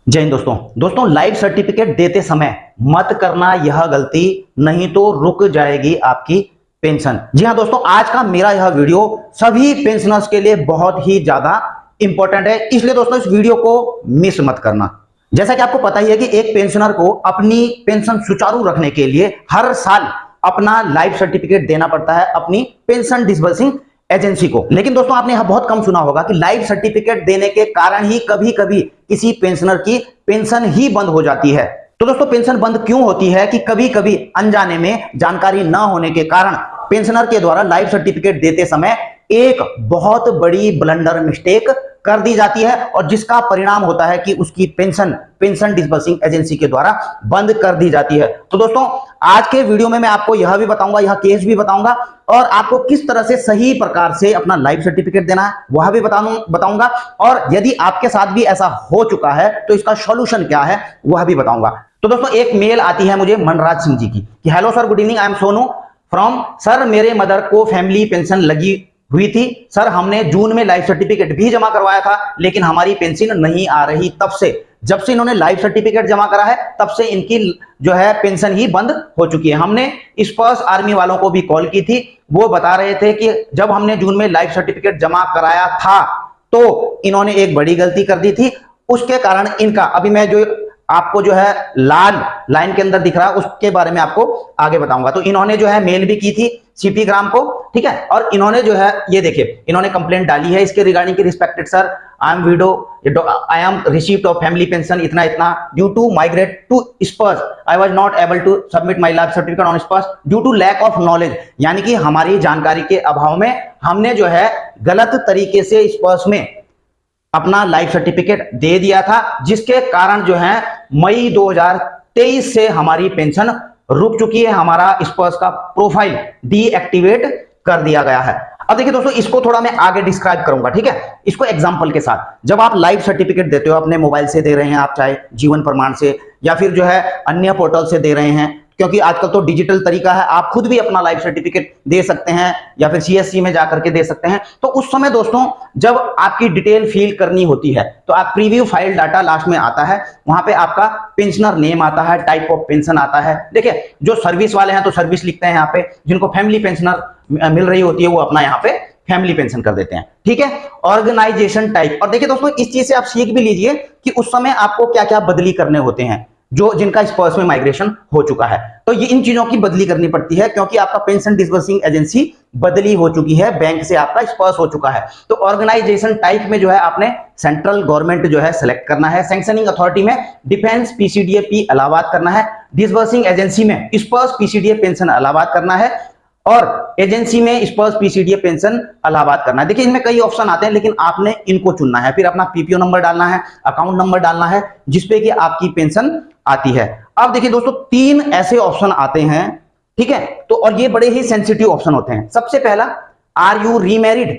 जय हिंद दोस्तों life certificate देते समय मत करना यह गलती, नहीं तो रुक जाएगी आपकी पेंशन। जी हाँ दोस्तों, आज का मेरा यह वीडियो सभी पेंशनर्स के लिए बहुत ही ज्यादा इंपॉर्टेंट है, इसलिए दोस्तों इस वीडियो को मिस मत करना। जैसा कि आपको पता ही है कि एक पेंशनर को अपनी पेंशन सुचारू रखने के लिए हर साल अपना लाइफ सर्टिफिकेट देना पड़ता है अपनी पेंशन डिसबर्सिंग एजेंसी को। लेकिन दोस्तों आपने यह बहुत कम सुना होगा कि लाइफ सर्टिफिकेट देने के कारण ही कभी कभी किसी पेंशनर की पेंशन ही बंद हो जाती है। तो दोस्तों पेंशन बंद क्यों होती है कि कभी कभी अनजाने में जानकारी न होने के कारण पेंशनर के द्वारा लाइफ सर्टिफिकेट देते समय एक बहुत बड़ी ब्लंडर मिस्टेक कर दी जाती है और जिसका परिणाम होता है कि उसकी पेंशन डिसबर्सिंग एजेंसी के द्वारा बंद कर दी जाती है। तो दोस्तों आज के वीडियो में मैं आपको यह भी बताऊंगा, यह केस भी बताऊंगा और आपको किस तरह से सही प्रकार से अपना लाइफ सर्टिफिकेट देना है वह भी बताऊंगा और यदि आपके साथ भी ऐसा हो चुका है तो इसका सॉल्यूशन क्या है वह भी बताऊंगा। तो दोस्तों एक मेल आती है मुझे मनराज सिंह जी की कि hello sir, good evening, I am Sonu from sir, मेरे मदर को फैमिली पेंशन लगी हुई थी सर, हमने जून में लाइफ सर्टिफिकेट भी जमा करवाया था लेकिन हमारी पेंशन नहीं आ रही। तब से जब से इन्होंने लाइफ सर्टिफिकेट जमा करा है तब से इनकी जो है पेंशन ही बंद हो चुकी है। हमने स्पर्श आर्मी वालों को भी कॉल की थी, वो बता रहे थे कि जब हमने जून में लाइफ सर्टिफिकेट जमा कराया था तो इन्होंने एक बड़ी गलती कर दी थी, उसके कारण इनका अभी मैं जो आपको जो है लाल लाइन के अंदर दिख रहा है उसके बारे में आपको आगे बताऊंगा। तो इन्होंने जो है मेल भी की थी सीपी ग्राम को, ठीक है, और इन्होंने जो है ये देखिए इन्होंने कंप्लेंट डाली है इसके रिगार्डिंग की, respected sir, I am widow, I am received of family pension इतना इतना due to migrate to Sparsh, I was not able to submit my life certificate on Sparsh due to lack of knowledge, यानी कि हमारी जानकारी के अभाव में हमने जो है गलत तरीके से स्पर्श में अपना लाइफ सर्टिफिकेट दे दिया था, जिसके कारण जो है मई 2023 से हमारी पेंशन रुक चुकी है, हमारा स्पर्श का प्रोफाइल डीएक्टिवेट कर दिया गया है। अब देखिए दोस्तों इसको थोड़ा मैं आगे डिस्क्राइब करूंगा, ठीक है, इसको एग्जांपल के साथ। जब आप लाइफ सर्टिफिकेट देते हो अपने मोबाइल से दे रहे हैं, आप चाहे जीवन प्रमाण से या फिर जो है अन्य पोर्टल से दे रहे हैं, क्योंकि आजकल तो डिजिटल तरीका है, आप खुद भी अपना लाइफ सर्टिफिकेट दे सकते हैं या फिर सीएससी में जाकर के दे सकते हैं। तो उस समय दोस्तों जब आपकी डिटेल फिल करनी होती है तो आप प्रीव्यू फाइल डाटा लास्ट में आता है, वहां पे आपका पेंशनर नेम आता है, टाइप ऑफ पेंशन आता है। देखिए जो सर्विस वाले हैं तो सर्विस लिखते हैं यहाँ पे, जिनको फैमिली पेंशनर मिल रही होती है वो अपना यहाँ पे फैमिली पेंशन कर देते हैं, ठीक है। ऑर्गेनाइजेशन टाइप, और देखिए दोस्तों इस चीज से आप सीख भी लीजिए कि उस समय आपको क्या क्या बदली करने होते हैं, जो जिनका स्पर्श में माइग्रेशन हो चुका है तो ये इन चीजों की बदली करनी पड़ती है क्योंकि आपका पेंशन डिसबर्सिंग एजेंसी बदली हो चुकी है, बैंक से आपका स्पर्श हो चुका है। तो ऑर्गेनाइजेशन टाइप में जो है आपने सेंट्रल गवर्नमेंट जो है सेलेक्ट करना है, सैंक्शनिंग अथॉरिटी में डिफेंस पीसीडीए पी इलाहाबाद करना है, डिसबर्सिंग एजेंसी में स्पर्श पीसीडीए पेंशन इलाहाबाद करना है और एजेंसी में स्पर्श पीसीडीए पेंशन इलाहाबाद करना है। देखिए इनमें कई ऑप्शन आते हैं लेकिन आपने इनको चुनना है, फिर अपना पीपीओ नंबर डालना है, अकाउंट नंबर डालना है जिसपे कि आपकी पेंशन आती है। अब देखिए दोस्तों तीन ऐसे ऑप्शन आते हैं, ठीक है, तो और ये बड़े ही सेंसिटिव ऑप्शन होते हैं। सबसे पहला, आर यू रीमैरिड?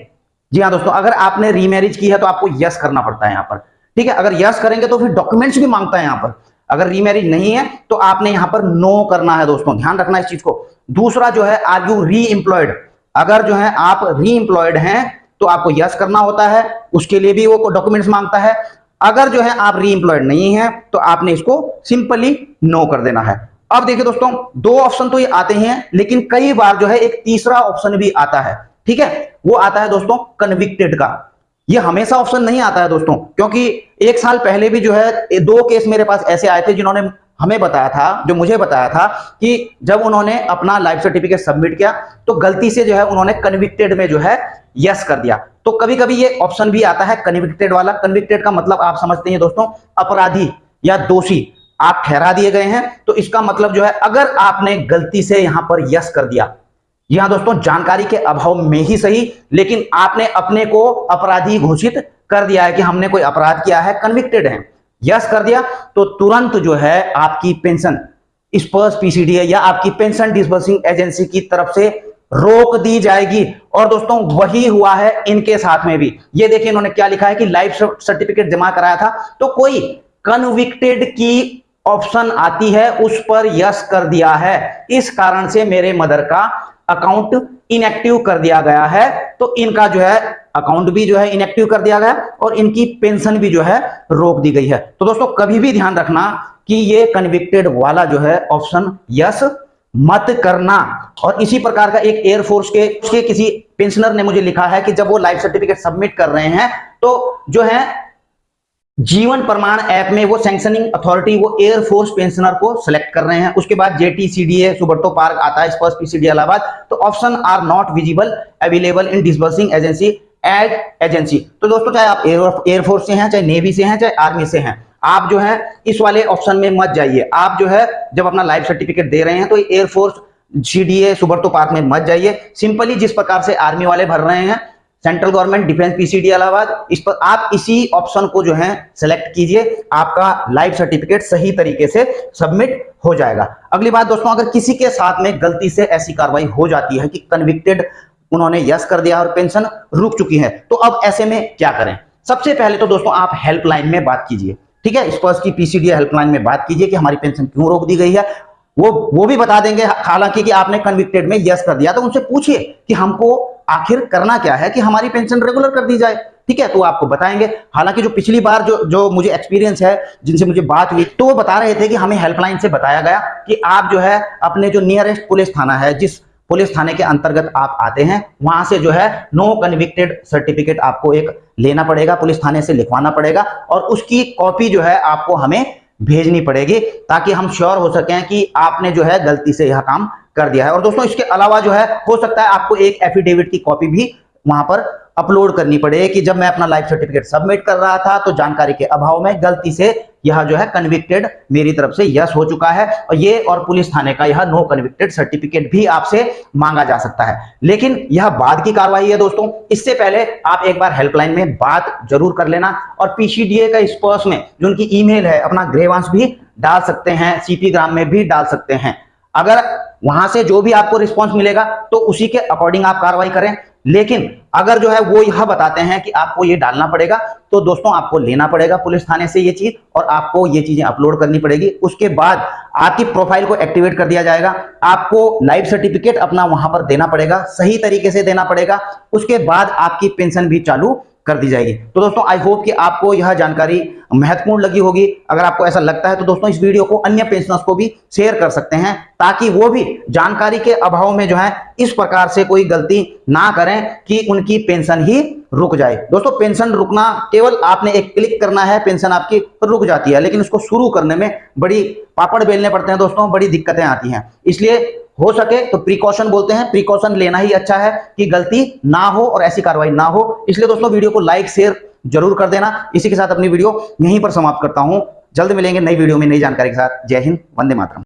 जी हाँ दोस्तों, अगर आपने रीमैरिज की है तो आपको यस करना पड़ता है यहाँ पर, ठीक है। अगर यस करेंगे तो फिर डॉक्यूमेंट्स भी मांगता है यहाँ पर। अगर रीमैरिज नहीं है तो आपने यहाँ पर नो करना है दोस्तों, ध्यान रखना इस चीज को। दूसरा जो है, आर यू री एम्प्लॉयड? अगर जो है आप री एम्प्लॉयड हैं तो आपको यस करना होता है, उसके लिए भी वो डॉक्यूमेंट्स मांगता है। अगर जो है आप री एम्प्लॉयड नहीं है तो आपने इसको सिंपली नो कर देना है। अब देखिए दोस्तों दो ऑप्शन तो ये आते हैं लेकिन कई बार जो है एक तीसरा ऑप्शन भी आता है, ठीक है, वो आता है दोस्तों कन्विक्टेड का। ये हमेशा ऑप्शन नहीं आता है दोस्तों, क्योंकि एक साल पहले भी जो है दो केस मेरे पास ऐसे आए थे जिन्होंने हमें बताया था, जो मुझे बताया था कि जब उन्होंने अपना लाइफ सर्टिफिकेट सबमिट किया तो गलती से जो है उन्होंने कन्विक्टेड में जो है यस कर दिया। तो कभी कभी ये ऑप्शन भी आता है कन्विक्टेड वाला। कन्विक्टेड का मतलब आप समझते हैं दोस्तों, अपराधी या दोषी आप ठहरा दिए गए हैं। तो इसका मतलब जो है अगर आपने गलती से यहां पर यस कर दिया, यहां दोस्तों जानकारी के अभाव में ही सही, लेकिन आपने अपने को अपराधी घोषित कर दिया है कि हमने कोई अपराध किया है, कन्विक्टेड है, यस कर दिया, तो तुरंत जो है आपकी पेंशन स्पर्श पीसीडीए या आपकी पेंशन डिसबर्सिंग एजेंसी की तरफ से रोक दी जाएगी। और दोस्तों वही हुआ है इनके साथ में भी। ये देखिए इन्होंने क्या लिखा है कि लाइफ सर्टिफिकेट जमा कराया था तो कोई कन्विक्टेड की ऑप्शन आती है, उस पर यस कर दिया है, इस कारण से मेरे मदर का अकाउंट इनएक्टिव कर दिया गया है, तो इनका जो है अकाउंट भी जो है इनएक्टिव कर दिया गया और इनकी पेंशन भी जो है रोक दी गई है। तो दोस्तों कभी भी ध्यान रखना कि ये कन्विक्टेड वाला जो है ऑप्शन यस मत करना। और इसी प्रकार का एक एयरफोर्स के किसी पेंशनर ने मुझे लिखा है कि जब वो लाइफ सर्टिफिकेट सबमिट कर रहे हैं तो जो है जीवन प्रमाण ऐप में वो सैंक्शनिंग अथॉरिटी वो एयरफोर्स पेंशनर को सिलेक्ट कर रहे हैं। उसके बाद जेटीसीडीए सुब्रतो पार्क आता है, स्पर्श पीसीडी इलाहाबाद, तो option are not visible available in disbursing agency aid agency. तो दोस्तों चाहे आप एयरफोर्स से हैं, चाहे नेवी से हैं, चाहे आर्मी से हैं, आप जो है इस वाले ऑप्शन में मत जाइए। आप जो है जब अपना लाइफ सर्टिफिकेट दे रहे हैं तो एयरफोर्स जीडीए सुब्रतो पार्क में मत जाइए। सिंपली जिस प्रकार से आर्मी वाले भर रहे हैं central government defence PCD Allahabad, इस पर आप इसी ऑप्शन को जो है सेलेक्ट कीजिए, आपका लाइफ सर्टिफिकेट सही तरीके से सबमिट हो जाएगा। अगली बात दोस्तों, अगर किसी के साथ में गलती से ऐसी कार्रवाई हो जाती है कि कन्विक्टेड उन्होंने यस कर दिया और पेंशन रुक चुकी है, तो अब ऐसे में क्या करें? सबसे पहले तो दोस्तों आप हेल्पलाइन में बात कीजिए, ठीक है, स्पर्श की पीसीडी हेल्पलाइन में बात कीजिए कि हमारी पेंशन क्यों रोक दी गई है। वो भी बता देंगे, हालांकि कि आपने कन्विक्टेड में यस कर दिया, तो उनसे पूछिए कि हमको आखिर करना क्या है कि हमारी पेंशन रेगुलर कर दी जाए, ठीक है, तो आपको बताएंगे। हालांकि जो पिछली बार जो मुझे एक्सपीरियंस है, जिनसे मुझे बात हुई, तो वो बता रहे थे कि हमें हेल्पलाइन से बताया गया कि आप जो है अपने जो नियरेस्ट पुलिस थाना है, जिस पुलिस थाने के अंतर्गत आप आते हैं, वहां से जो है नो कन्विक्टेड सर्टिफिकेट आपको एक लेना पड़ेगा, पुलिस थाने से लिखवाना पड़ेगा और उसकी कॉपी जो है आपको हमें भेजनी पड़ेगी, ताकि हम श्योर हो सकें कि आपने जो है गलती से यह काम कर दिया है। और दोस्तों इसके अलावा जो है हो सकता है आपको एक एफिडेविट की कॉपी भी वहां पर अपलोड करनी पड़े कि जब मैं अपना लाइफ सर्टिफिकेट सबमिट कर रहा था तो जानकारी के अभाव में गलती से यह जो है कन्विक्टेड मेरी तरफ से यस हो चुका है, और ये और पुलिस थाने का यह नो कन्विक्टेड सर्टिफिकेट भी आपसे मांगा जा सकता है। लेकिन यह बाद की कार्रवाई है दोस्तों, इससे पहले आप एक बार हेल्पलाइन में बात जरूर कर लेना। और पीसीडीए का स्पर्श में जो उनकी ईमेल है अपना ग्रीवांस भी डाल सकते हैं, सीपी ग्राम में भी डाल सकते हैं। अगर वहां से जो भी आपको रिस्पॉन्स मिलेगा तो उसी के अकॉर्डिंग आप कार्रवाई करें। लेकिन अगर जो है वो यह बताते हैं कि आपको ये डालना पड़ेगा, तो दोस्तों आपको लेना पड़ेगा पुलिस थाने से ये चीज और आपको ये चीजें अपलोड करनी पड़ेगी। उसके बाद आपकी प्रोफाइल को एक्टिवेट कर दिया जाएगा, आपको लाइफ सर्टिफिकेट अपना वहां पर देना पड़ेगा, सही तरीके से देना पड़ेगा। उसके बाद आपकी पेंशन भी चालू कर दी जाएगी। तो दोस्तों आई होप कि आपको यह जानकारी महत्वपूर्ण लगी होगी। अगर आपको ऐसा लगता है तो दोस्तों इस वीडियो को अन्य पेंशनर्स को भी शेयर कर सकते हैं, ताकि वो भी जानकारी के अभाव में जो है इस प्रकार से कोई गलती ना करें कि उनकी पेंशन ही रुक जाए। दोस्तों पेंशन रुकना केवल आपने एक क्लिक करना है, पेंशन आपकी रुक जाती है, लेकिन उसको शुरू करने में बड़ी पापड़ बेलने पड़ते हैं दोस्तों, बड़ी दिक्कतें आती हैं। इसलिए हो सके तो प्रिकॉशन बोलते हैं, प्रिकॉशन लेना ही अच्छा है कि गलती ना हो और ऐसी कार्रवाई ना हो। इसलिए दोस्तों वीडियो को लाइक शेयर जरूर कर देना। इसी के साथ अपनी वीडियो यहीं पर समाप्त करता हूं। जल्द मिलेंगे नई वीडियो में नई जानकारी के साथ। जय हिंद, वंदे मातरम।